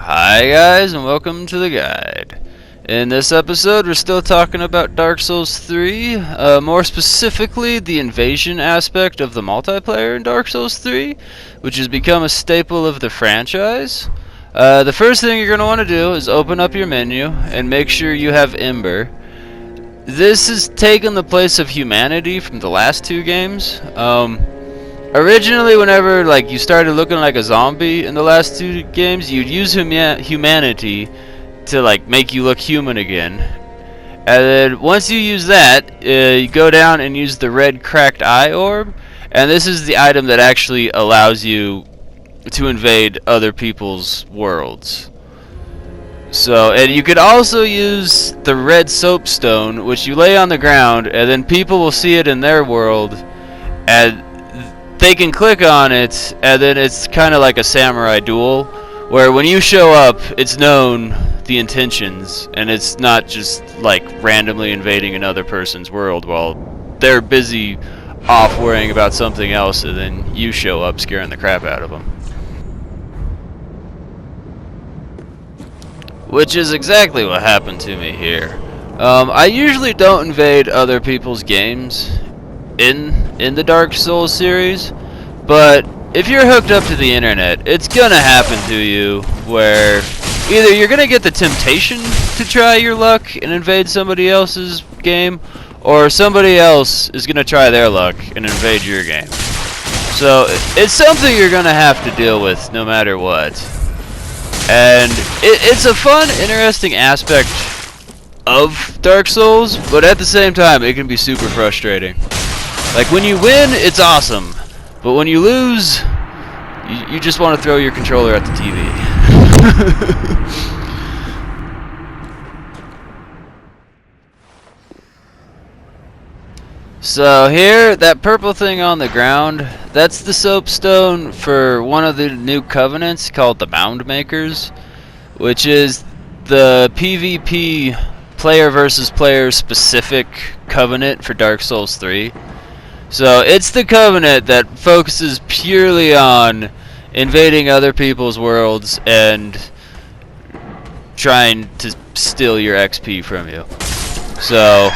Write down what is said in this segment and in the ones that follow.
Hi guys, and welcome to the guide. In this episode, we're still talking about Dark Souls 3, more specifically the invasion aspect of the multiplayer in Dark Souls 3, which has become a staple of the franchise. The first thing you're going to want to do is open up your menu and make sure you have Ember. This has taken the place of humanity from the last two games. Originally, whenever you started looking like a zombie in the last two games, you'd use humanity to make you look human again. And then once you use that, you go down and use the red cracked eye orb, and this is the item that actually allows you to invade other people's worlds. So, and you could also use the red soapstone, which you lay on the ground, and then people will see it in their world, and they can click on it, and then it's kind of like a samurai duel, where when you show up, it's known the intentions, and it's not just randomly invading another person's world while they're busy off worrying about something else, and then you show up scaring the crap out of them. Which is exactly what happened to me here. I usually don't invade other people's games in the Dark Souls series, but if you're hooked up to the internet, it's gonna happen to you where either you're gonna get the temptation to try your luck and invade somebody else's game, or somebody else is gonna try their luck and invade your game. So it's something you're gonna have to deal with no matter what. And it's a fun, interesting aspect of Dark Souls, but at the same time, it can be super frustrating. Like, when you win, it's awesome, but when you lose, you just want to throw your controller at the TV. So here, that purple thing on the ground, that's the soapstone for one of the new covenants called the Bound Makers, which is the PvP player versus player specific covenant for Dark Souls 3. So it's the covenant that focuses purely on invading other people's worlds and trying to steal your XP from you. So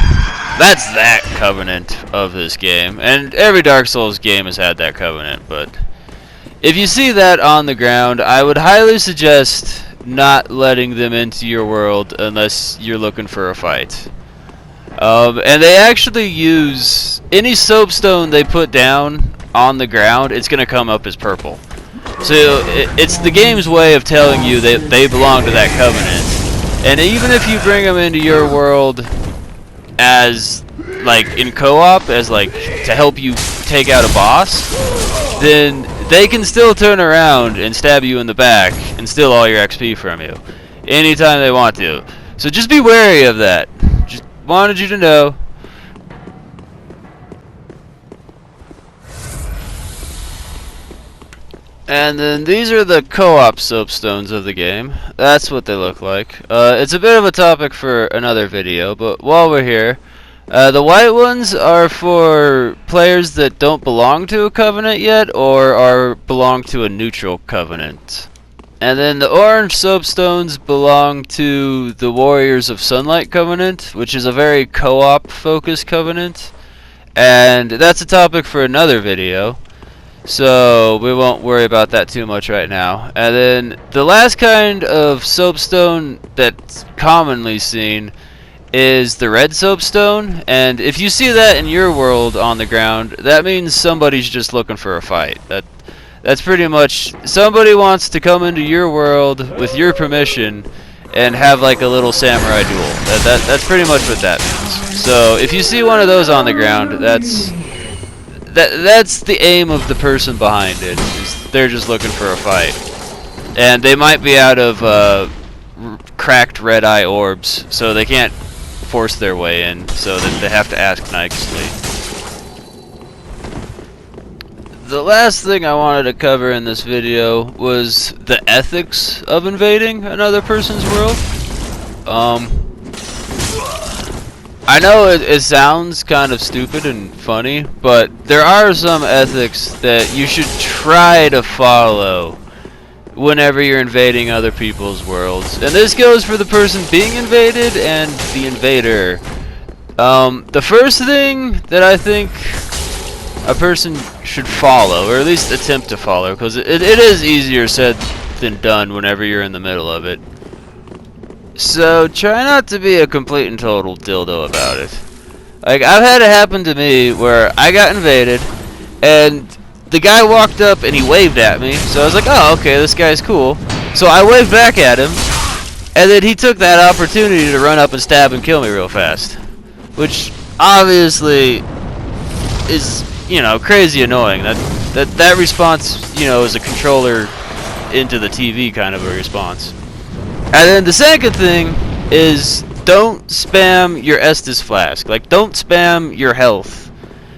that's that covenant of this game, and every Dark Souls game has had that covenant, but if you see that on the ground, I would highly suggest not letting them into your world unless you're looking for a fight. And they actually use any soapstone they put down on the ground, it's going to come up as purple. So it's the game's way of telling you that they belong to that covenant. And even if you bring them into your world as in co-op, as to help you take out a boss, then they can still turn around and stab you in the back and steal all your XP from you anytime they want to. So just be wary of that. Just wanted you to know. And then these are the co-op soapstones of the game. That's what they look like. It's a bit of a topic for another video, but while we're here, the white ones are for players that don't belong to a covenant yet, or belong to a neutral covenant. And then the orange soapstones belong to the Warriors of Sunlight Covenant, which is a very co-op focused covenant. And that's a topic for another video, so we won't worry about that too much right now. And then the last kind of soapstone that's commonly seen is the red soapstone, and if you see that in your world on the ground, that means somebody's just looking for a fight. That's pretty much somebody wants to come into your world with your permission and have a little samurai duel. That's pretty much what that means. So if you see one of those on the ground, that's the aim of the person behind it. They're just looking for a fight, and they might be out of cracked red eye orbs, so they can't force their way in, so that they have to ask nicely. The last thing I wanted to cover in this video was the ethics of invading another person's world. I know it sounds kind of stupid and funny, but there are some ethics that you should try to follow whenever you're invading other people's worlds. And this goes for the person being invaded and the invader. The first thing that I think a person should follow, or at least attempt to follow, because it is easier said than done whenever you're in the middle of it. So try not to be a complete and total dildo about it. Like, I've had it happen to me where I got invaded, and the guy walked up and he waved at me, so I was like, oh, okay, this guy's cool. So I waved back at him, and then he took that opportunity to run up and stab and kill me real fast. Which, obviously, is, you know, crazy annoying. That response, you know, is a controller into the TV kind of a response. And then the second thing is, don't spam your Estus flask. Like, don't spam your health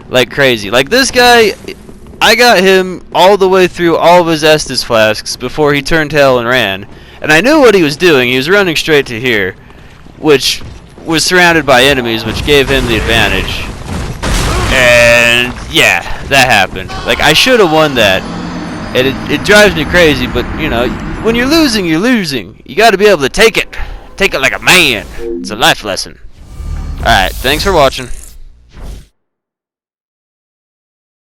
like crazy. Like, this guy, I got him all the way through all of his Estus flasks before he turned tail and ran. And I knew what he was doing. He was running straight to here, which was surrounded by enemies, which gave him the advantage. And yeah, that happened. Like, I should have won that. And it drives me crazy, but, you know, when you're losing, you're losing. You got to be able to take it. Take it like a man. It's a life lesson. Alright, thanks for watching.